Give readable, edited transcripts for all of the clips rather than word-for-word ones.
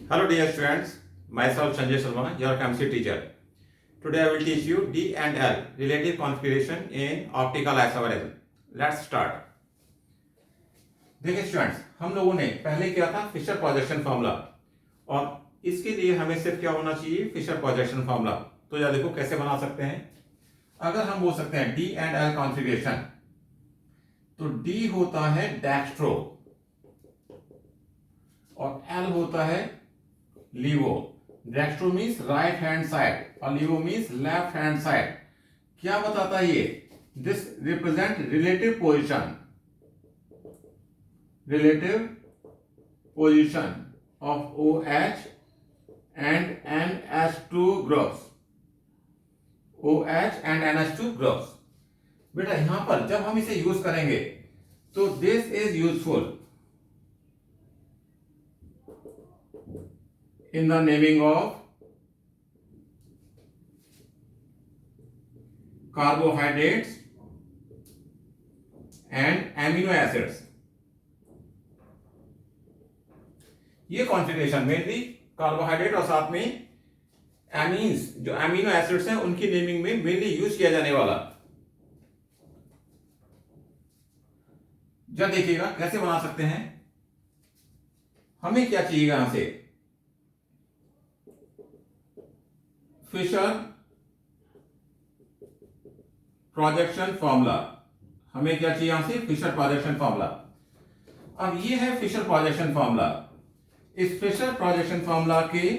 Hello dear students, myself Sanjay Sharma, your chemistry teacher. Today I will teach you D and L relative configuration in optical isomerism. Let's start. देखिए students, हम लोगों ने पहले किया था Fisher projection formula और इसके लिए हमें सिर्फ क्या होना चाहिए, फिशर प्रोजेक्शन फार्मूला। तो या देखो कैसे बना सकते हैं। अगर हम बोल सकते हैं डी एंड एल कॉन्फ़िगरेशन, तो डी होता है डेक्स्ट्रो और एल होता है levo. Dextro means right hand side और levo means left hand side. क्या बताता है ये? This represent relative position of OH and NH2 groups. OH and NH2 groups. बेटा यहां पर जब हम इसे यूज करेंगे तो this is useful in the naming of carbohydrates and amino acids। ये कॉन्फ़िगरेशन मेनली कार्बोहाइड्रेट और साथ में एमीन्स जो एमिनो एसिड्स हैं उनकी नेमिंग में मेनली यूज किया जाने वाला। जब देखिएगा कैसे बना सकते हैं। हमें क्या चाहिए यहां से? Fisher projection formula. हमें क्या चाहिए यहां से? Fisher projection formula. अब ये है फिशर प्रोजेक्शन फॉर्मूला। इस फिशर प्रोजेक्शन फॉर्मूला के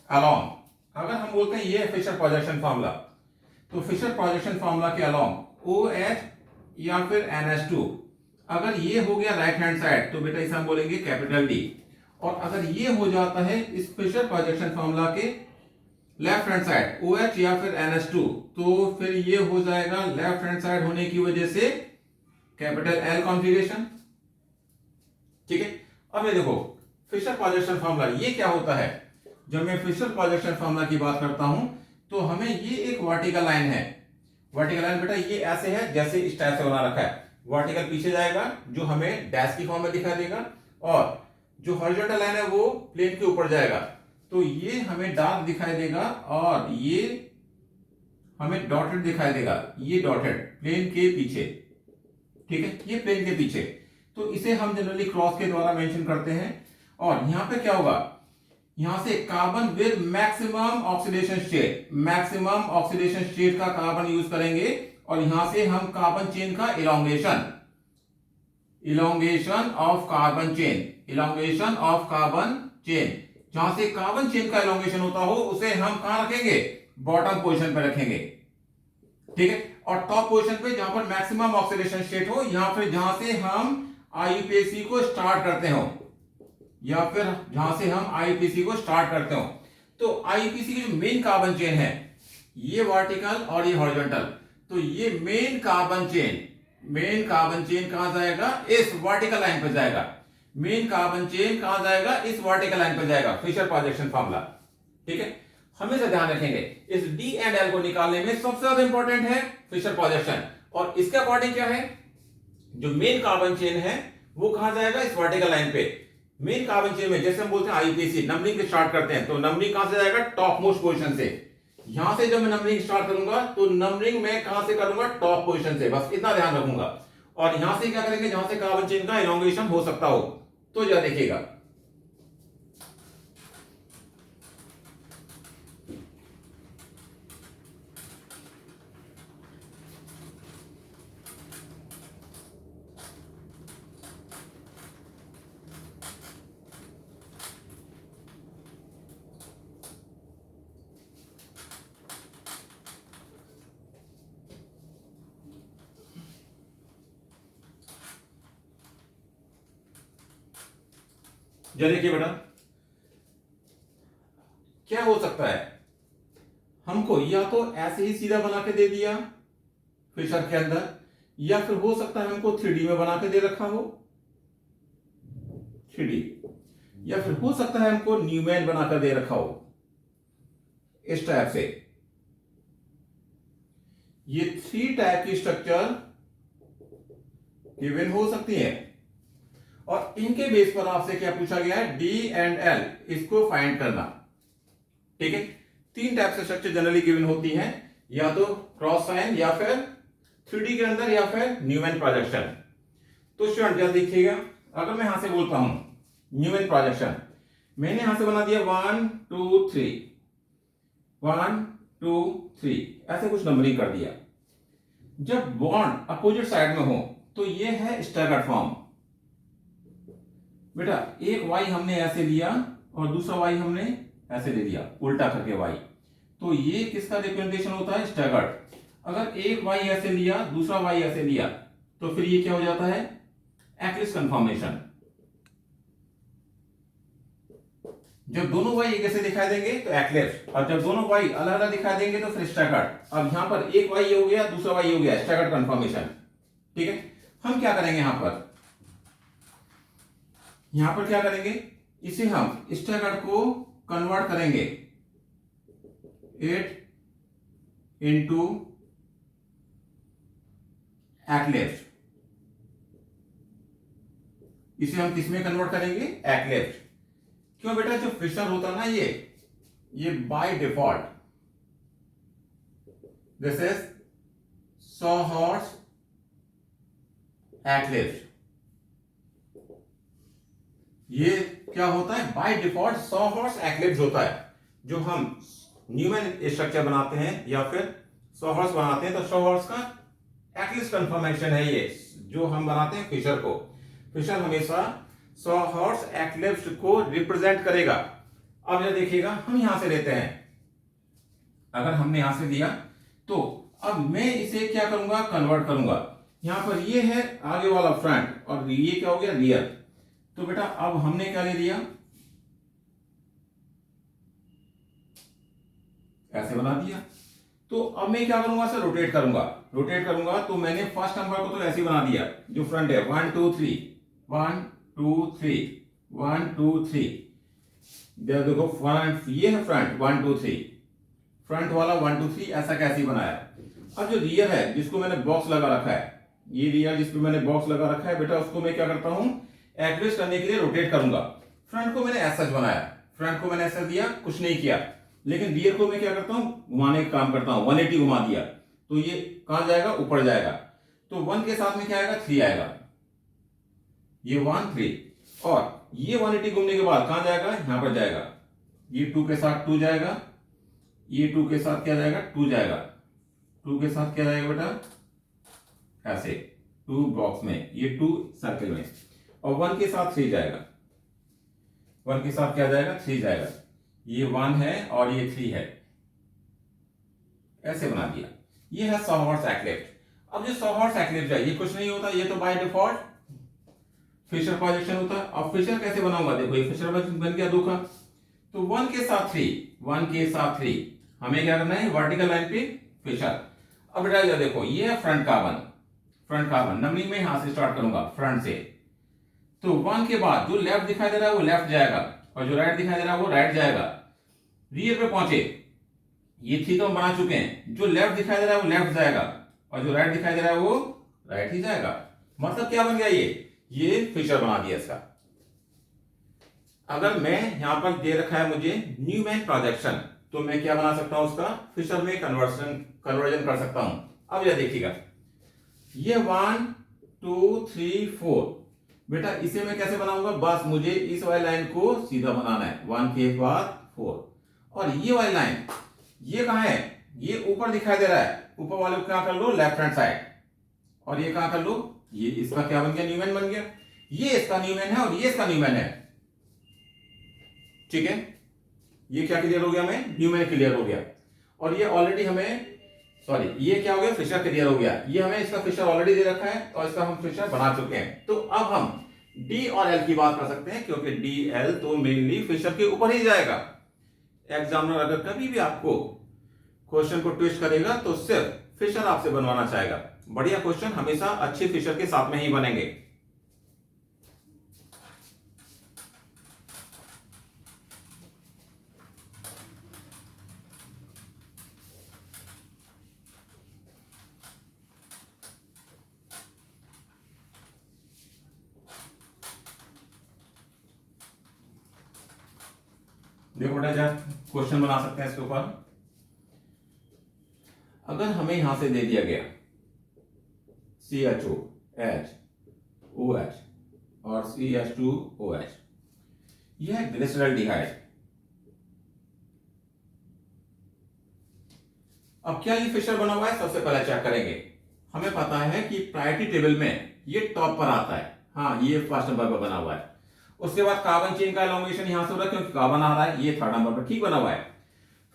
अलोंग अगर हम बोलते हैं ये है फिशर प्रोजेक्शन फॉर्मूला, तो फिशर प्रोजेक्शन फॉर्मूला के अलोंग OH या फिर NH2 अगर ये हो गया राइट हैंड साइड तो बेटा इसे हम बोलेंगे कैपिटल डी। और अगर ये हो जाता है इस फिशर प्रोजेक्शन फॉर्मूला के लेफ्ट हैंड साइड OH या फिर NH2, तो फिर ये हो जाएगा लेफ्ट हैंड साइड होने की वजह से कैपिटल L कॉन्फ़िगरेशन। ठीक है। अब ये देखो फिशर प्रोजेक्शन फॉर्मूला ये क्या होता है? जब मैं फिशर प्रोजेक्शन फॉर्मूला की बात करता हूं तो हमें ये एक वर्टिकल लाइन है। वर्टिकल लाइन बेटा ये ऐसे है जैसे इस टाइप से बना रखा है। वर्टिकल पीछे जाएगा जो हमें डैश की फॉर्म में दिखाई देगा और जो हॉरिजॉन्टल लाइन है वो प्लेन के ऊपर जाएगा, तो ये हमें डार्क दिखाई देगा और ये हमें डॉटेड दिखाई देगा। ये डॉटेड प्लेन के पीछे, ठीक है, ये प्लेन के पीछे। तो इसे हम जनरली क्रॉस के द्वारा मेंशन करते हैं। और यहां पे क्या होगा? यहां से carbon with maximum oxidation state, maximum oxidation state का कार्बन यूज करेंगे और यहां से हम कार्बन चेन का इलोंगेशन ऑफ कार्बन चेन, जहां से कार्बन चेन का इलोंगेशन होता हो उसे हम कहां रखेंगे? बॉटम पोजीशन पे रखेंगे। ठीक है। और टॉप पोजीशन पे जहां पर मैक्सिमम ऑक्सीडेशन स्टेट हो, यहां पर जहां से हम आईयूपीएसी को स्टार्ट करते हो या फिर जहां से हम आईयूपीएसी को स्टार्ट करते हो, तो आईयूपीएसी की जो मेन कार्बन चेन है ये वर्टिकल और ये हॉरिजॉन्टल, तो ये मेन कार्बन चेन कहां जाएगा? इस वर्टिकल लाइन पर जाएगा। मेन कार्बन चेन कहां जाएगा? इस वर्टिकल लाइन पर जाएगा। Fisher projection formula. ठीक है। हमेशा ध्यान रखेंगे इस डी एंड एल को निकालने में सबसे ज्यादा इंपॉर्टेंट है फिशर प्रोजेक्शन। और इसके अकॉर्डिंग क्या है? जो मेन कार्बन चेन है वो कहां जाएगा? इस वर्टिकल लाइन पे। मेन कार्बन चेन में जैसे हम बोलते हैं आईयूपीएसी नंबरिंग स्टार्ट करते हैं, तो नंबरिंग कहां से जाएगा? टॉप मोस्ट पोजीशन से। यहां से जब मैं नंबरिंग स्टार्ट करूंगा तो नंबरिंग मैं कहां से करूंगा? टॉप पोजीशन से। बस इतना ध्यान रखूंगा। और यहां से क्या करेंगे? जहां से कार्बन चेन का इलोंगेशन हो सकता हो। तो जरा देखिएगा, जरा देखिए बेटा क्या हो सकता है। हमको या तो ऐसे ही सीधा बना के दे दिया फिशर के अंदर, या फिर हो सकता है हमको 3D में बना के दे रखा हो 3D, या फिर हो सकता है हमको न्यूमैन बनाकर दे रखा हो इस टाइप से। ये 3 टाइप की स्ट्रक्चर गिवन हो सकती है। और इनके बेस पर आपसे क्या पूछा गया है, डी एंड एल, इसको फाइंड करना। ठीक है, तीन टाइप से स्ट्रक्चर जनरली गिवन होती हैं, या तो क्रॉस साइन, या फिर 3D के अंदर, या फिर न्यूमैन प्रोजेक्शन। तो स्टूडेंट जल्द देखिएगा, अगर मैं यहां से बोलता हूं न्यूमैन प्रोजेक्शन, मैंने यहां से बना दिया 1 2 3 1 2 3, ऐसे कुछ नंबरिंग कर दिया। जब बॉन्ड अपोजिट साइड में हो तो ये है स्टैगर्ड फॉर्म। बेटा एक y हमने ऐसे लिया और दूसरा y हमने ऐसे ले लिया, उल्टा करके y, तो ये किसका रिप्रेजेंटेशन होता है, स्टैगर्ड। अगर एक y ऐसे लिया, दूसरा y ऐसे लिया, तो फिर ये क्या हो जाता है, एक्लिप्स कन्फॉर्मेशन। जब दोनों y एक ऐसे दिखाई देंगे तो एक्लिप्स, और जब दोनों y अलग अलग दिखाई देंगे तो फिर स्टैगर्ड। अब यहां पर एक y हो गया, दूसरा y हो गया, स्टैगर्ड कन्फॉर्मेशन। ठीक है, हम क्या करेंगे यहां पर क्या करेंगे, इसे हम स्टैगर्ड को कन्वर्ट करेंगे 8 इंटू एक्लिप्स। इसे हम किसमें कन्वर्ट करेंगे, एक्लिप्स। क्यों बेटा, जो फिशर होता है ना, ये by default this is sawhorse eclipse. ये क्या होता है, बाय डिफॉल्ट सॉहॉर्स एक्लिप्स होता है। जो हम न्यूमैन स्ट्रक्चर बनाते हैं या फिर सॉहॉर्स बनाते हैं, तो सॉहॉर्स का एक्लिप्स कन्फर्मेशन है ये, जो हम बनाते हैं फिशर को। फिशर हमेशा सॉहॉर्स एक्लिप्स को रिप्रेजेंट करेगा। अब ये देखिएगा, हम यहां से लेते हैं, अगर हमने यहां से दिया तो अब मैं इसे क्या करूंगा, कन्वर्ट करूंगा। यहां पर ये है आगे वाला फ्रंट, और ये क्या हो गया, रियर। तो बेटा अब हमने क्या ले लिया, ऐसे बना दिया। तो अब मैं क्या करूंगा, सर रोटेट करूंगा। तो मैंने फर्स्ट नंबर को तो ऐसे ही बना दिया, जो फ्रंट है 1 2 3 1 2 3 1 2 3। देखो फ्रंट, ये है फ्रंट 1 2 3, फ्रंट वाला 1 2 3 ऐसा कैसे बनाया। अब जो रियर है, जिसको मैंने बॉक्स लगा रखा है, ये रियर जिसपे मैंने बॉक्स लगा रखा है, बेटा उसको मैं क्या करता हूं, एक्लिप्स करने के लिए रोटेट करूंगा। फ्रंट को मैंने ऐसा बनाया, फ्रंट को मैंने ऐसा दिया, कुछ नहीं किया। लेकिन रियर को मैं क्या करता हूं, घुमाने का काम करता हूं, 180 घुमा दिया, तो ये कहां जाएगा, ऊपर जाएगा। तो 1 के साथ में क्या आएगा, 3 आएगा, ये 1 3, और ये 180 घूमने के बाद कहां जाएगा, यहां पर जाएगा। ये 2 के साथ 2 जाएगा, ये 2 के साथ क्या जाएगा, 2 जाएगा, 2 के साथ क्या जाएगा बेटा, ऐसे 2 बॉक्स में, ये 2 सर्कल में, और 1 के साथ 3 जाएगा, 1 के साथ क्या जाएगा, 3 जाएगा। ये 1 है और ये 3 है, ऐसे बना दिया। ये है सॉहॉर्स एक्लिप्स। अब जो सॉहॉर्स एक्लिप्स है, ये कुछ नहीं होता, ये तो बाय डिफॉल्ट फिशर प्रोजेक्शन होता है। अब फिशर कैसे बनाऊंगा, देखो ये फिशर बन गया 2 का, तो 1 के साथ 3, 1 के साथ 3, हमें क्या करना है, वर्टिकल लाइन पे फिशर। अब बेटा देखो, ये है फ्रंट कार्बन, नंबरिंग में यहां से स्टार्ट करूंगा फ्रंट से। तो 1 के बाद जो लेफ्ट दिखाई दे रहा है वो लेफ्ट जाएगा, और जो राइट दिखाई दे रहा है वो राइट जाएगा। रियर पे पहुंचे, ये 3 तो हम बना चुके हैं, जो लेफ्ट दिखाई दे रहा है वो लेफ्ट जाएगा, और जो राइट दिखाई दे रहा है वो राइट ही जाएगा। मतलब क्या बन गया, ये फिशर बना दिया इसका। अगर मैं यहां पर दे रखा है मुझे न्यूमैन प्रोजेक्शन, तो मैं क्या बना सकता हूं, उसका फिशर में कन्वर्जन कर सकता हूं। अब यह देखिएगा, ये 1 2 3 4, बेटा इसे मैं कैसे बनाऊंगा, बस मुझे इस वाली लाइन को सीधा बनाना है, 1 के बाद 4, और ये वाली लाइन, ये कहां है, ये ऊपर दिखाई दे रहा है, ऊपर वाले को क्या कर लो, लेफ्ट हैंड साइड, और ये कहां कर लो, ये इसका क्या बन गया, न्यूमैन बन गया। ये इसका न्यूमैन है और ये इसका न्यूमैन है। ठीक है, ये क्या क्लियर हो गया, हमें न्यूमैन क्लियर हो गया। और ये ऑलरेडी हमें, सॉरी ये क्या हो गया, फिशर क्लियर हो गया। ये हमें इसका फिशर ऑलरेडी दे रखा है और इसका हम फिशर बना चुके हैं। तो अब हम डी और एल की बात कर सकते हैं, क्योंकि डी एल तो मेनली फिशर के ऊपर ही जाएगा। एग्जामिनर अगर कभी भी आपको क्वेश्चन को ट्विस्ट करेगा तो सिर्फ फिशर आपसे बनवाना चाहेगा। बढ़िया क्वेश्चन हमेशा अच्छे फिशर के साथ में ही बनेंगे। देखो बेटा जब क्वेश्चन बना सकते हैं इसके ऊपर। अगर हमें यहां से दे दिया गया CHO H OH और CH2OH, यह है ग्लिसरॉल्डिहाइड। अब क्या ये फिशर बना हुआ है, सबसे पहले चेक करेंगे। हमें पता है कि प्रायोरिटी टेबल में ये टॉप पर आता है, हाँ ये फर्स्ट नंबर पर बना हुआ है। उसके बाद कार्बन चेन का एलोंगेशन यहां से हो रहा है क्योंकि कार्बन आ रहा है, ये थर्ड नंबर पर ठीक बना हुआ है।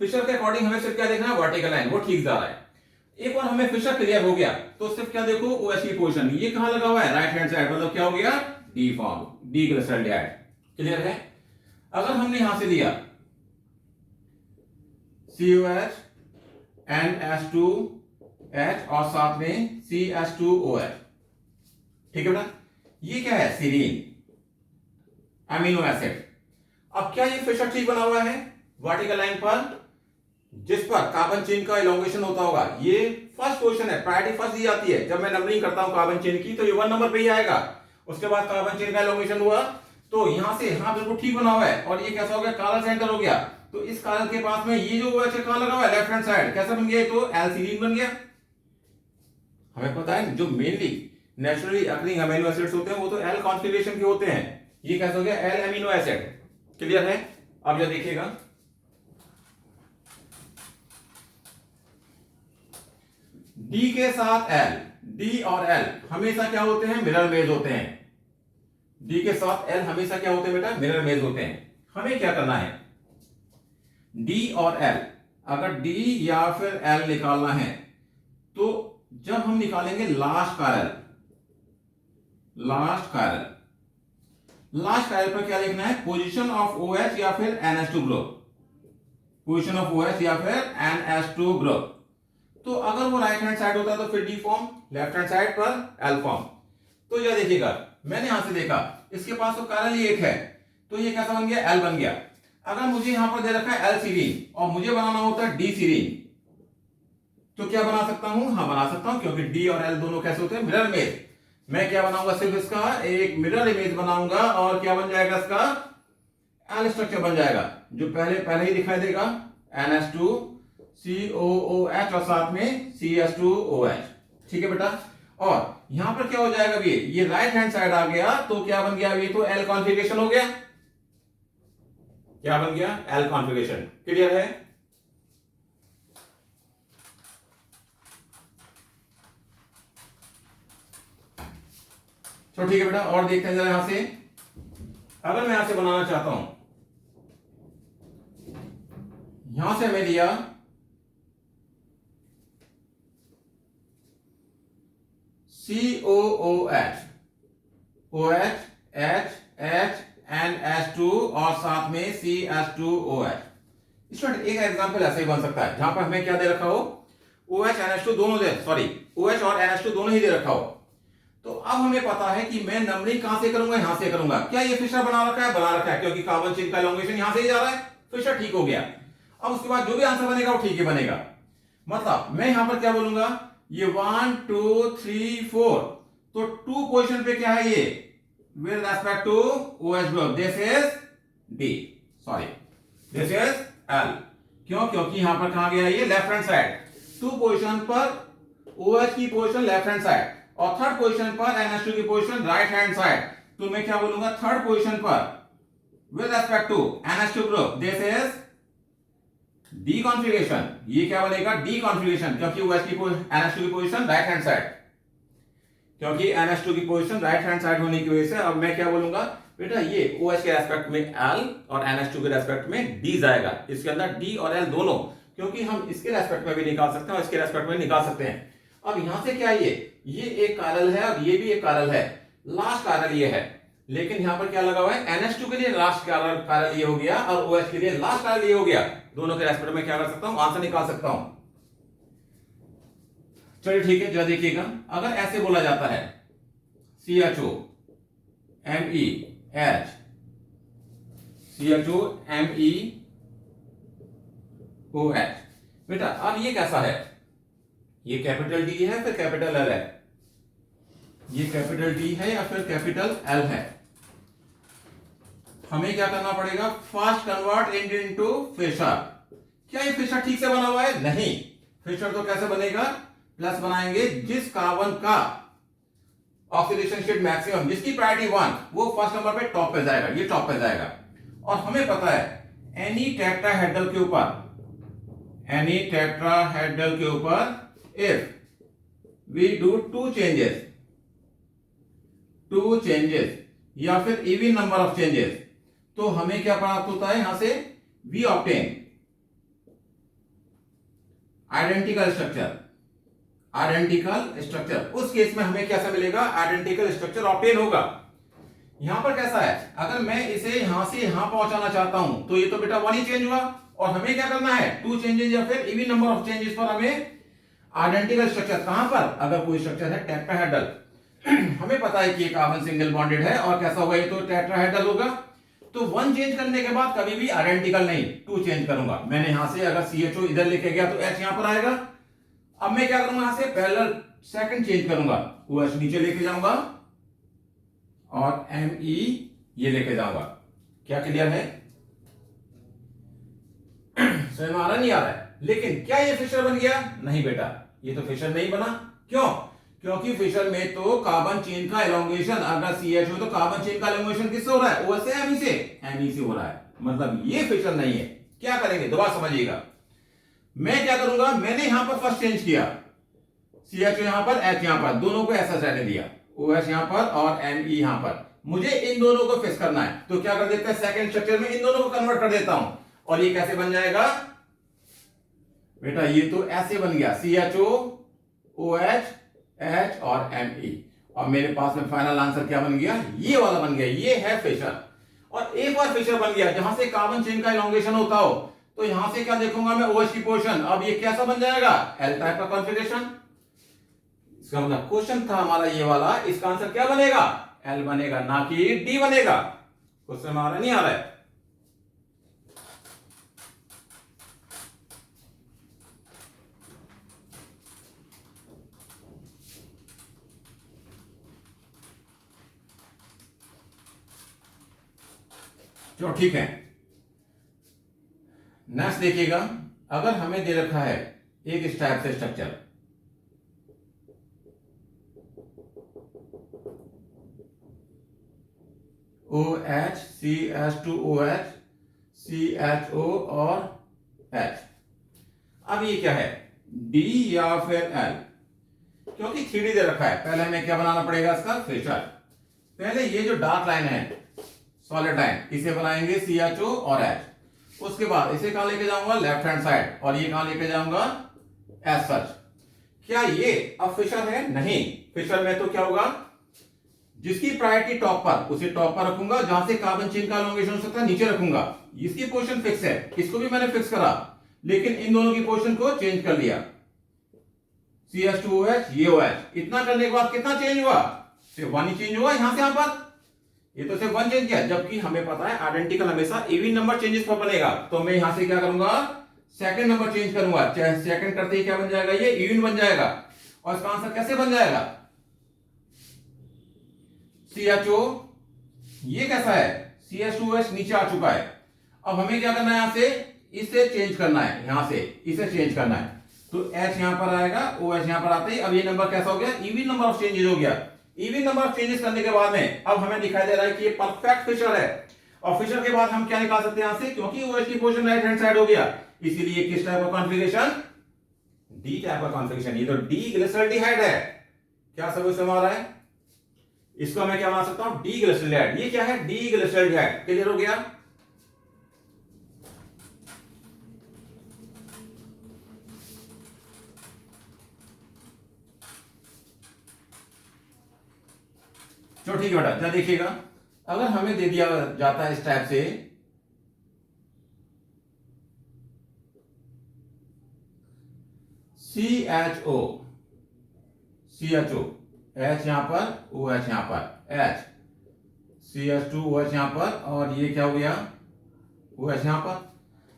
फिशर के अकॉर्डिंग हमें सिर्फ क्या देखना है, वर्टिकल लाइन वो ठीक जा रहा है। एक बार हमें फिशर क्लियर हो गया तो सिर्फ क्या देखो, OH की पोजीशन ये कहां लगा हुआ है, राइट हैंड साइड, मतलब क्या हो गया, D form, D glyceraldehyde. Clear है। अगर हमने यहां से दिया COH NH2H और साथ में CH2OH, ठीक है बेटा, ये क्या है, सीरीन अमीनो एसिड। अब क्या ये फिशर ठीक बना हुआ है वर्टिकल लाइन पर, जिस पर कार्बन चेन का एलोंगेशन होता होगा। ये फर्स्ट पोजीशन है, प्रायोरिटी फर्स्ट दी जाती है। जब मैं नंबरिंग करता हूं कार्बन चेन की तो ये 1 नंबर पे ही आएगा। उसके बाद कार्बन चेन का एलोंगेशन हुआ तो यहां से यहां बिल्कुल ठीक बना हुआ है, और ये कैसा हो गया, काला सेंटर हो गया। तो इस काला के पास में ये जो OH कहां लगा हुआ है, लेफ्ट हैंड साइड, कैसा बन गया, तो एल्सीडीन बन गया। हमें पता है जो mainly naturally occurring amino acids होते हैं वो तो एल कॉन्फिगरेशन के होते हैं। ये कैसा हो गया, एल अमीनो एसिड। क्लियर है। अब जो देखिएगा डी के साथ एल, डी और एल हमेशा क्या होते हैं, मिरर इमेज होते हैं। डी के साथ एल हमेशा क्या होते हैं बेटा, मिरर इमेज होते हैं। हमें क्या करना है, डी और एल, अगर डी या फिर एल निकालना है तो जब हम निकालेंगे लास्ट कायरल, लास्ट कायरल पर क्या लिखना है, पोजीशन ऑफ OH या फिर NH2 group, position of OH या फिर NH2 ग्रुप। तो अगर वो राइट हैंड साइड होता है तो फिर D form, left hand side पर एल फॉर्म। तो यह देखिएगा, मैंने यहां से देखा इसके पास तो कायरल ही एक है, तो ये कैसा बन गया, एल बन गया। अगर मुझे यहां पर दे रखा है एल सीरीन और मुझे बनाना होता है डी सीरीन, तो क्या बना सकता हूं, हाँ बना सकता हूं, क्योंकि डी और एल दोनों कैसे होते हैं, मिरर इमेज। मैं क्या बनाऊंगा, सिर्फ इसका एक मिरर इमेज बनाऊंगा और क्या बन जाएगा, इसका एल स्ट्रक्चर बन जाएगा, जो पहले ही दिखाई देगा, NH2 COOH और साथ में CH2OH। ठीक है बेटा। और यहां पर क्या हो जाएगा, ये राइट हैंड साइड आ गया तो क्या बन गया, ये तो एल कॉन्फ़िगरेशन हो गया। क्या बन गया, एल कॉन्फ़िगरेशन। क्लियर है। तो ठीक है बेटा, और देखते हैं जरा यहां से। अगर मैं यहां से बनाना चाहता हूं, यहां से हमें दिया COOH, OH H H NH2 और साथ में CH2OH। स्टूडेंट एक एग्जांपल ऐसे ही बन सकता है जहां पर हमें क्या दे रखा हो, OH NH2 दोनों OH और NH2 दोनों ही दे रखा हो। तो अब हमें पता है कि मैं नंबरिंग कहां से करूंगा, यहां से करूंगा। क्या ये फिशर बना रखा है, बना रखा है, क्योंकि कार्बन चेन का एलोंगेशन यहां से ही जा रहा है, फिशर ठीक हो गया। अब उसके बाद जो भी आंसर बनेगा वो ठीक ही बनेगा। मतलब मैं यहां पर क्या बोलूंगा, ये 1 2 3 4, तो 2 पोजीशन पे क्या है, ये with respect to OH group, this is D, sorry this is L। क्यों, क्योंकि यहां पर कहां गया, ये लेफ्ट हैंड साइड। 2 पोजीशन पर OH की पोजीशन लेफ्ट हैंड साइड और थर्ड पोजीशन पर NH2 की पोजीशन राइट हैंड साइड। तो मैं क्या बोलूंगा, थर्ड पोजीशन पर with respect to NH2 group, this is D configuration. ये क्या बनेगा, डी कॉन्फ़िगरेशन, क्योंकि OH की NH2 की पोजीशन राइट हैंड साइड, क्योंकि NH2 की पोजीशन राइट हैंड साइड होने की वजह से अब मैं क्या बोलूंगा बेटा, ये OH के रेस्पेक्ट में L और NH2 के रेस्पेक्ट में D जाएगा। इसके अंदर D और L दोनों, क्योंकि हम इसके रेस्पेक्ट में भी निकाल सकते हैं और इसके रेस्पेक्ट में निकाल सकते हैं। अब यहां से क्या, ये एक कायरल है और ये भी एक कायरल है, लास्ट कायरल ये है, लेकिन यहां पर क्या लगा हुआ है, NH2 के लिए लास्ट कायरल ये हो गया और OH के लिए लास्ट कायरल ये हो गया। दोनों के रेस्पेक्ट में क्या कर सकता हूं, आंसर निकाल सकता हूं। चलिए ठीक है, जो देखिएगा, अगर ऐसे बोला जाता है CHO MEH, CHO MEOH, बेटा अब ये कैसा है, ये कैपिटल D है फिर कैपिटल L है, ये कैपिटल D है या फिर कैपिटल L है। हमें क्या करना पड़ेगा, फर्स्ट कन्वर्ट इनटू फिशर। क्या ये फिशर ठीक से बना हुआ है? नहीं। फिशर तो कैसे बनेगा, प्लस बनाएंगे, जिस कार्बन का ऑक्सीडेशन स्टेट मैक्सिमम, जिसकी प्रायोरिटी 1, वो फर्स्ट नंबर पे टॉप पे जाएगा, ये टॉप पे जाएगा। और हमें पता है एनी टेट्राहेड्रल के ऊपर, एनी टेट्राहेड्रल के ऊपर if we do two changes या फिर इवन नंबर ऑफ चेंजेस, तो हमें क्या प्राप्त होता है, यहां से वी ऑब्टेन आइडेंटिकल स्ट्रक्चर। उस केस में हमें कैसा मिलेगा, आइडेंटिकल स्ट्रक्चर ऑब्टेन होगा। यहां पर कैसा है, अगर मैं इसे यहां से यहां पहुंचाना चाहता हूं तो ये तो बेटा 1 ही चेंज हुआ, और हमें क्या करना है, 2 चेंजेस या फिर इवन नंबर ऑफ चेंजेस पर हमें आइडेंटिकल स्ट्रक्चर। कहां पर, अगर कोई स्ट्रक्चर है टेट्राहेड्रल, हमें पता है कि ये कार्बन सिंगल बॉन्डेड है, और कैसा होगा, ये तो टेट्राहेड्रल होगा, तो 1 चेंज करने के बाद कभी भी आइडेंटिकल नहीं, 2 चेंज करूंगा। मैंने यहां से अगर CHO इधर लेके गया तो H यहां पर आएगा। अब मैं क्या करूंगा, यहां से पैरेलल सेकंड चेंज करूंगा, OH नीचे लेके जाऊंगा और Me ये लेके जाऊंगा। क्या क्लियर है? समझ में आ रहा नहीं आ रहा है? लेकिन क्या ये फिशर बन गया? नहीं बेटा, ये तो फिशर नहीं बना। क्यों? क्योंकि फिशर में तो कार्बन चेन का एलोंगेशन, अगर CH हो तो कार्बन चेन का एलोंगेशन किससे हो रहा है, OH से, Me से? Me से हो रहा है, मतलब ये फिशर नहीं है। क्या करेंगे, दोबारा समझिएगा। मैं क्या करूंगा, मैंने यहां पर फर्स्ट चेंज किया, CHO यहां पर, H यहां पर, दोनों को ऐसा रहने दिया, OH यहां पर और Me यहां पर। मुझे इन दोनों को फिक्स करना है, तो क्या कर देते हैं, सेकंड स्ट्रक्चर में इन दोनों को कन्वर्ट कर देता हूं। और ये कैसे बन जाएगा बेटा, ये तो ऐसे बन गया, CHO OH H और Me। और मेरे पास में फाइनल आंसर क्या बन गया, ये वाला बन गया, ये है फिशर। और एक बार फिशर बन गया जहां से कार्बन चेन का एलोंगेशन होता हो, तो यहां से क्या देखूंगा मैं, OH की पोजीशन। अब ये कैसा बन जाएगा, L टाइप का कॉन्फ़िगरेशन। इसका मतलब क्वेश्चन था हमारा ये वाला, इसका आंसर क्या बनेगा, L बनेगा, ना कि D बनेगा। क्वेश्चन हमारा नहीं आ रहा है। चलो ठीक है, नेक्स्ट देखिएगा। अगर हमें दे रखा है एक इस टाइप से स्ट्रक्चर, OH CH2OH CHO और H। अब ये क्या है, D या फिर L? क्योंकि 3D दे रखा है, पहले हमें क्या बनाना पड़ेगा, इसका फिशर। पहले ये जो डार्क लाइन है, सॉलिड लाइन, इसे बनाएंगे CHO और H। उसके बाद इसे कहां लेके जाऊंगा, लेफ्ट हैंड साइड, और ये कहां लेके जाऊंगा, एज सच। क्या ये अब फिशर है? नहीं। फिशर में तो क्या होगा, जिसकी प्रायोरिटी टॉप पर, उसे टॉप पर रखूंगा, जहां से कार्बन चेन का एलोंगेशन हो सकता है नीचे रखूंगा। इसकी पोजीशन फिक्स है, इसको भी मैंने फिक्स करा, लेकिन इन दोनों की पोजीशन को चेंज कर लिया, CH2OH ये OH। इतना करने के बाद कितना चेंज हुआ, सिर्फ 1 ही चेंज हुआ यहां से यहां पर, ये तो सिर्फ 1 चेंज किया। जबकि हमें पता है आइडेंटिकल हमेशा इवन नंबर चेंजेस पर बनेगा, तो मैं यहां से क्या करूंगा, सेकंड नंबर चेंज करूंगा। सेकंड करते ही क्या बन जाएगा, ये इवन बन जाएगा। और इसका आंसर कैसे बन जाएगा, CHO, ये कैसा है, CH2OH नीचे आ चुका है। अब हमें क्या करना है, यहां से इसे चेंज करना है, यहां से इसे चेंज करना है, तो H यहां पर आएगा, OH यहां पर आते ही अब ये नंबर कैसा हो गया, इवन नंबर ऑफ चेंजेस हो गया। इवन नंबर ऑफ चेंजेस करने के बाद में अब हमें दिखाई दे रहा है कि ये परफेक्ट फिशर है। और फिशर के बाद हम क्या निकाल सकते हैं यहां से, क्योंकि OH की पोजीशन राइट हैंड साइड हो गया, इसीलिए किस टाइप का कॉन्फ़िगरेशन, डी टाइप का कॉन्फ़िगरेशन। ये तो डी ग्लिसरॉल्डिहाइड है। क्या सब समझ आ रहा है? इसको मैं क्या बना सकता हूं, डी ग्लिसरॉल्डिहाइड। ये क्या है, डी ग्लिसरॉल्डिहाइड। क्लियर हो गया? चलो ठीक है बेटा, क्या देखिएगा, अगर हमें दे दिया जाता है इस टाइप से, CHO H यहां पर, OH यहां पर, H CH2OH यहां पर, और ये क्या हो गया, OH यहां पर।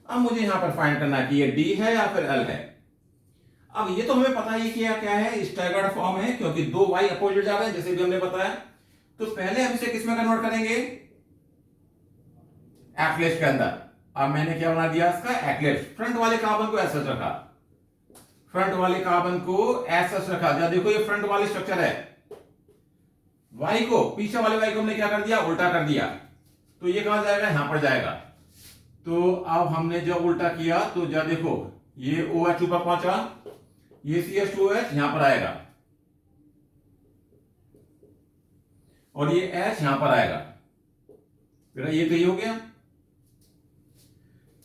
अब मुझे यहां पर फाइंड करना है कि ये D है या फिर L है। अब ये तो हमें पता ही कि क्या है, स्टैगर्ड फॉर्म है, क्योंकि 2 Y अपोजिट जा रहे हैं, जैसे भी हमने बताया। तो पहले हम इसे किस में कन्वर्ट करेंगे, एक्लिप्स के अंदर। अब मैंने क्या बना दिया इसका एक्लिप्स, फ्रंट वाले कार्बन को ऐसा रखा, फ्रंट वाले कार्बन को ऐसा रखा। जब देखो ये फ्रंट वाली स्ट्रक्चर है, वाई को, पीछे वाले वाई को हमने क्या कर दिया, उल्टा कर दिया, तो ये कहां जाएगा, यहां पर जाएगा। तो अब हमने जब उल्टा किया तो जब देखो ये OH ऊपर पहुंचा, ये CH2OH यहां पर आएगा और ये H यहां पर आएगा। फिर ये तो ये हो गया।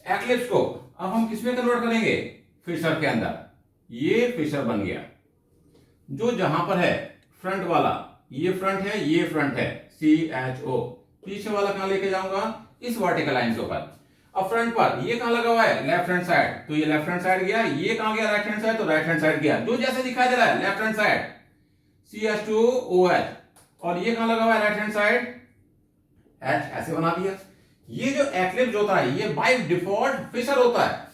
एक्लिप्स को अब हम किसमें कन्वर्ट करेंगे, फिशर के अंदर। ये फिशर बन गया। जो जहां पर है फ्रंट वाला, ये फ्रंट है, ये फ्रंट है CHO, पीछे वाला कहां लेके जाऊंगा, इस वर्टिकल लाइन के ऊपर। अब फ्रंट पर ये कहां लगा हुआ है, लेफ्ट हैंड साइड, तो ये लेफ्ट हैंड साइड गया, ये कहां गया, राइट हैंड साइड, तो राइट हैंड साइड गया। जो जैसे दिखाई दे रहा है लेफ्ट हैंड साइड CH2OH, और ये कहां लगा हुआ है, राइट हैंड साइड H, ऐसे बना दिया। ये जो एक्लिप्स होता है ये बाय डिफॉल्ट फिशर होता है।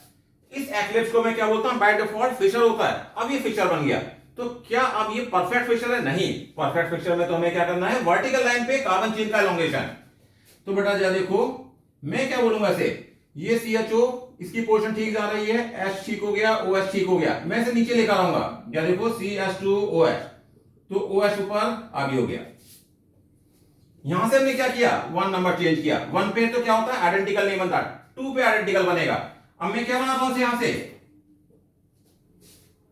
इस एक्लिप्स को मैं क्या बोलता हूं, बाय डिफॉल्ट फिशर होता है। अब ये फिशर बन गया, तो क्या अब ये परफेक्ट फिशर है, नहीं। परफेक्ट फिशर में तो हमें क्या करना है, वर्टिकल लाइन पे कार्बन चेन का एलोंगेशन। तो बेटा जरा देखो मैं क्या बोलूंगा इसे, ये CHO इसकी पोजीशन ठीक जा रही है, H ठीक हो गया, OH ठीक हो गया, मैं इसे नीचे लेकर आऊंगा। जरा देखो CH2OH, तो OH ऊपर आगे हो गया। यहां से हमने क्या किया, 1 नंबर चेंज किया। 1 पे तो क्या होता है, आइडेंटिकल नहीं बनता, 2 पे आइडेंटिकल बनेगा। अब मैं क्या बनाता हूं यहां से,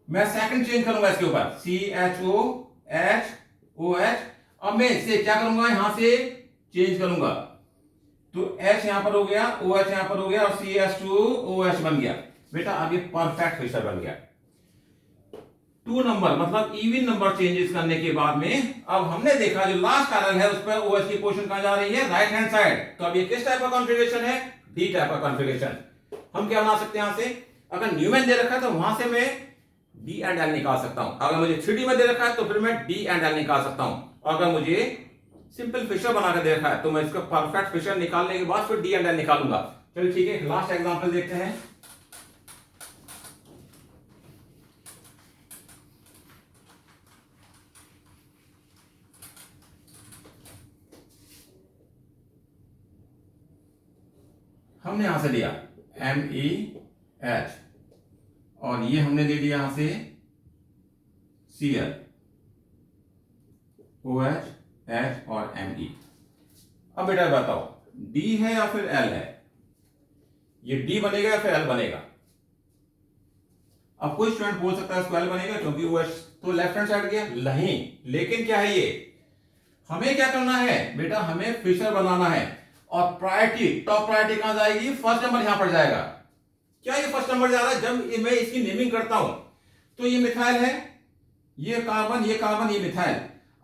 मैं सेकंड चेंज करूंगा इसके ऊपर, CHOH। अब मैं इसे क्या करूंगा, यहां से चेंज करूंगा, तो H यहां पर हो गया, OH यहां पर हो गया और CH2OH बन गया। बेटा अब ये परफेक्ट फिशर बन गया। 2 नंबर मतलब इवन नंबर चेंजेस करने के बाद में अब हमने देखा जो लास्ट कार्बन है उस पर OH की पोजीशन कहां जा रही है, राइट हैंड साइड। तो अब ये किस टाइप का कॉन्फ़िगरेशन है, डी टाइप का कॉन्फ़िगरेशन। हम क्या बना सकते हैं यहां से, अगर न्यूमैन दे रखा है तो वहां से मैं डी एंड एल निकाल सकता हूं। अगर मुझे 3D में दे रखा है तो फिर मैं डी एंड एल निकाल सकता हूं। और अगर मुझे सिंपल फिशर बना कर दे रखा है तो मैं इसका परफेक्ट फिशर निकालने के बाद फिर डी एंड एल निकालूंगा। चलिए ठीक है, लास्ट एग्जांपल देखते हैं। हमने यहां से लिया MEH और ये हमने ले लिया यहां से Cl, OH, H और Me। अब बेटा बताओ D है या फिर L है, ये D बनेगा या फिर L बनेगा। अब कोई स्टूडेंट बोल सकता है इसको L बनेगा क्योंकि OH तो लेफ्ट हैंड साइड गया, नहीं। लेकिन क्या है, ये हमें क्या करना है बेटा, हमें फिशर बनाना है और प्रायोरिटी, टॉप प्रायोरिटी कहां जाएगी, फर्स्ट नंबर यहां पर जाएगा। क्या ये फर्स्ट नंबर जा रहा है, जब मैं इसकी नेमिंग करता हूं तो ये मिथाइल है, ये कार्बन, ये कार्बन, ये मिथाइल।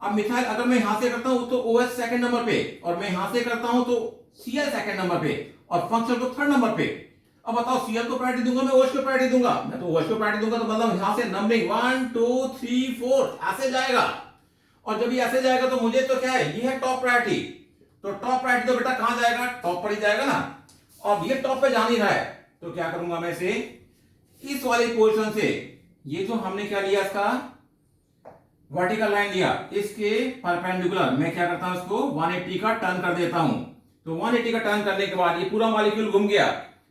अब मिथाइल अगर मैं यहां से करता हूं तो OH सेकंड नंबर पे, और मैं यहां से करता हूं तो Cl सेकंड नंबर पे और फंक्शनल को थर्ड नंबर पे। अब बताओ Cl को प्रायोरिटी दूंगा, मैं OH को प्रायोरिटी दूंगा, मैं तो OH को प्रायोरिटी दूंगा, तो मतलब यहां से नंबरिंग 1 2 3 4 ऐसे जाएगा। और जब ये ऐसे जाएगा तो मुझे तो क्या है, ये है टॉप प्रायोरिटी। तो टॉप प्रायोरिटी तो बेटा कहां जाएगा, टॉप पर ही जाएगा ना। अब ये टॉप पे जा नहीं रहा है तो क्या करूंगा मैं इसे, इस वाली पोजीशन से, ये जो हमने क्या लिया इसका वर्टिकल लाइन लिया, इसके परपेंडिकुलर मैं क्या करता हूं, इसको 180 का टर्न कर देता हूं। तो 180 का टर्न करने के बाद ये पूरा मॉलिक्यूल घूम गया,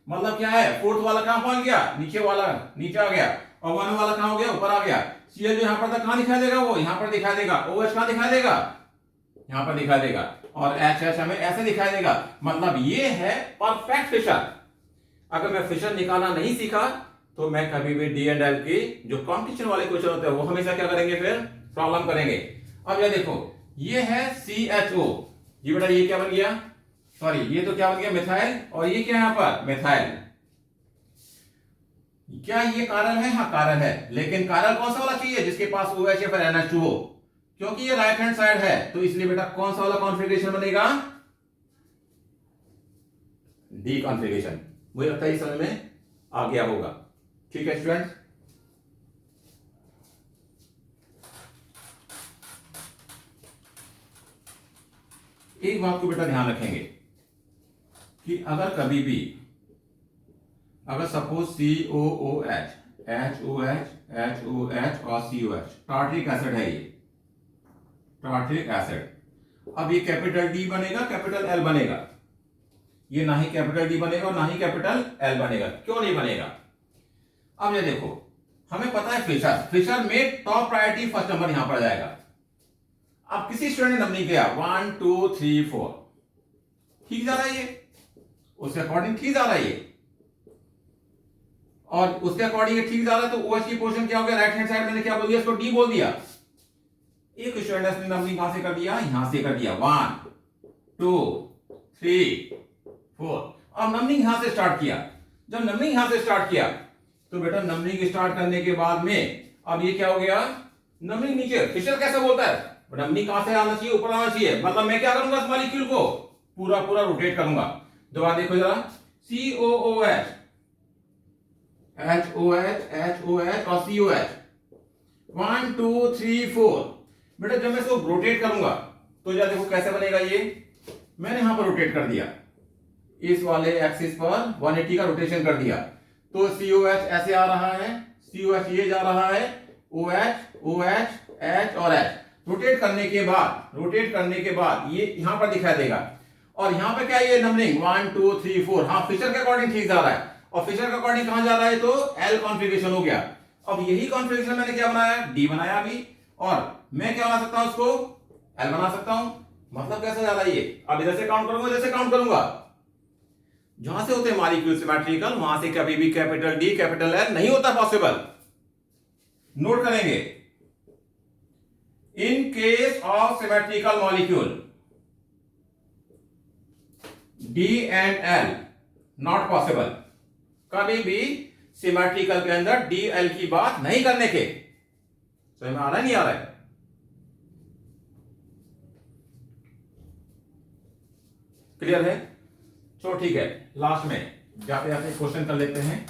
मतलब क्या है, फोर्थ वाला कहां पहुंच गया, नीचे वाला नीचे आ गया, और 1 वाला कहां हो गया, ऊपर आ गया। Cl जो यहां पर था कहां दिखाई देगा, वो यहां पर दिखाई देगा। OH कहां दिखाई देगा, यहां पर दिखाई देगा, और HH हमें ऐसे दिखाई देगा। मतलब ये है परफेक्ट फिशर। अगर मैं फिशर निकालना नहीं सीखा तो मैं कभी भी डी एंड एल के जो कॉम्पिटिशन वाले क्वेश्चन होते हैं वो हमेशा क्या करेंगे, फिर प्रॉब्लम करेंगे। अब ये देखो ये है CHO, ये बेटा ये क्या बन गया, सॉरी ये तो क्या बन गया, मिथाइल, और ये क्या है यहां पर, मिथाइल। क्या ये कारल है, हाँ कारल है, लेकिन कारल कौन सा वाला चाहिए, जिसके पास OH या फिर NH2 हो, क्योंकि ये राइट हैंड साइड है। तो इसलिए बेटा कौन सा वाला कॉन्फ़िगरेशन बनेगा, डी कॉन्फ़िगरेशन। मुझे लगता है इस समझ में आ गया होगा। ठीक है स्टूडेंट, एक बात को बेटा ध्यान रखेंगे कि अगर कभी भी, अगर सपोज COOH, HOH, HOH और COH टार्ट्रिक एसिड है, ये टार्ट्रिक एसिड। अब ये कैपिटल D बनेगा, कैपिटल L बनेगा। ये ना ही कैपिटल डी बनेगा और ना ही कैपिटल एल बनेगा। क्यों नहीं बनेगा? अब ये देखो, हमें पता है फिशर में टॉप प्रायोरिटी फर्स्ट नंबर यहां पर जाएगा। अब किसी स्टूडेंट ने नंबरिंग किया 1 2 3 4, ठीक जा रहा है ये, उसके अकॉर्डिंग ठीक जा रहा है ये, और उसके अकॉर्डिंग ये ठीक जा रहा है, तो ओएच की पोजीशन क्या हो गया? राइट हैंड साइड मैंने क्या बोल दिया? इसको डी बोल दिया। एक स्टूडेंट ने नंबरिंग कहां से कर दिया? यहां से कर दिया 1 2 3 4। अब नंबरिंग यहां से स्टार्ट किया। जब नंबरिंग यहां से स्टार्ट किया तो बेटा नंबरिंग स्टार्ट करने के बाद में अब ये क्या हो गया? नंबरिंग नीचे। फिशर कैसे बोलता है? नंबरिंग कहां से आना चाहिए? ऊपर आना चाहिए। मतलब मैं क्या करूंगा? इस मॉलिक्यूल को पूरा पूरा रोटेट करूंगा। दोबारा देखो जरा, COOH HOH और COH 1 2 3 4। बेटा जब मैं इसको रोटेट करूंगा तो जरा देखो कैसे बनेगा ये। मैंने यहां पर रोटेट कर दिया, इस वाले एक्सिस पर 180 का रोटेशन कर दिया, तो COH ऐसे आ रहा है, COH ये जा रहा है, OH OH H और H। रोटेट करने के बाद ये यहां पर दिखाई देगा, और यहां पर क्या है? ये नंबरिंग 1 2 3 4। हाँ, फिशर के अकॉर्डिंग ठीक जा रहा है, और फिशर के अकॉर्डिंग कहां जा रहा है? तो L कॉन्फ़िगरेशन हो गया। अब यही कॉन्फ़िगरेशन मैंने क्या बनाया? D बनाया अभी, और मैं क्या बना सकता हूं? उसको L बना सकता हूं। मतलब कैसे जा रहा है ये? अब इधर से काउंट करूंगा, इधर से काउंट करूंगा, जहां से होते हैं मॉलिक्यूल सिमेट्रिकल वहां से कभी भी कैपिटल डी कैपिटल एल नहीं होता पॉसिबल। नोट करेंगे, in case of symmetrical molecule D and L not possible. कभी भी सिमेट्रिकल के अंदर डी एल की बात नहीं करने के। समझ में आ रहा है? नहीं आ रहा है? क्लियर है? तो ठीक है, लास्ट में जाते जाते क्वेश्चन कर लेते हैं।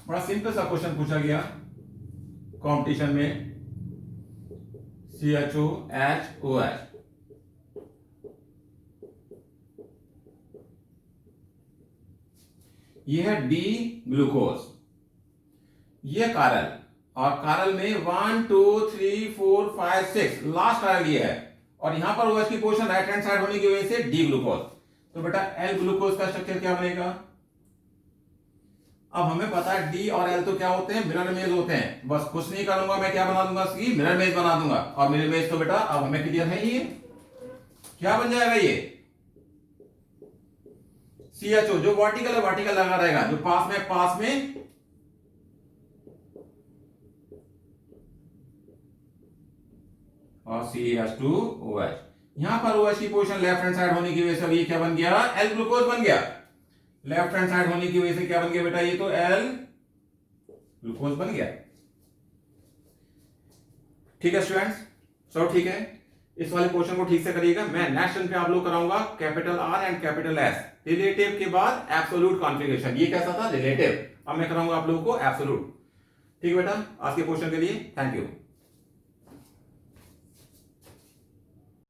बड़ा सिंपल सा क्वेश्चन पूछा गया कंपटीशन में, CHOHOH। ये है डी ग्लूकोज, ये कारल, और कारल में 1 2 3 4 5 6 लास्ट कारल ये है, और यहां पर OH की पोजीशन राइट हैंड साइड होने की वजह से डी ग्लूकोज। तो बेटा एल ग्लूकोज का स्ट्रक्चर क्या बनेगा? अब हमें पता है डी और एल तो क्या होते हैं? मिरर इमेज होते हैं। बस कुछ नहीं करूंगा, मैं क्या बना दूंगा? इसकी मिरर इमेज बना दूंगा, और मिरर इमेज तो बेटा अब हमें क्लियर है, ये क्या बन जाएगा? ये CHO जो वर्टिकल है वर्टिकल लगा रहेगा, जो पास में और CH2OH। यहां पर OH की पोजीशन लेफ्ट हैंड साइड होने की वजह से ये क्या बन गया? L ग्लूकोज बन गया। लेफ्ट हैंड साइड होने की वजह से क्या बन गया बेटा? ये तो L ग्लूकोज बन गया। ठीक है स्टूडेंट्स, सब ठीक है? इस वाले क्वेश्चन को ठीक से करिएगा। मैं नेक्स्ट पे आप लोग कराऊंगा capital R and capital S, relative के बाद एब्सोल्यूट कॉन्फ़िगरेशन। ये कैसा था? रिलेटिव। अब मैं कराऊंगा आप लोगों को एब्सोल्यूट। ठीक है बेटा, आज के क्वेश्चन के लिए थैंक यू।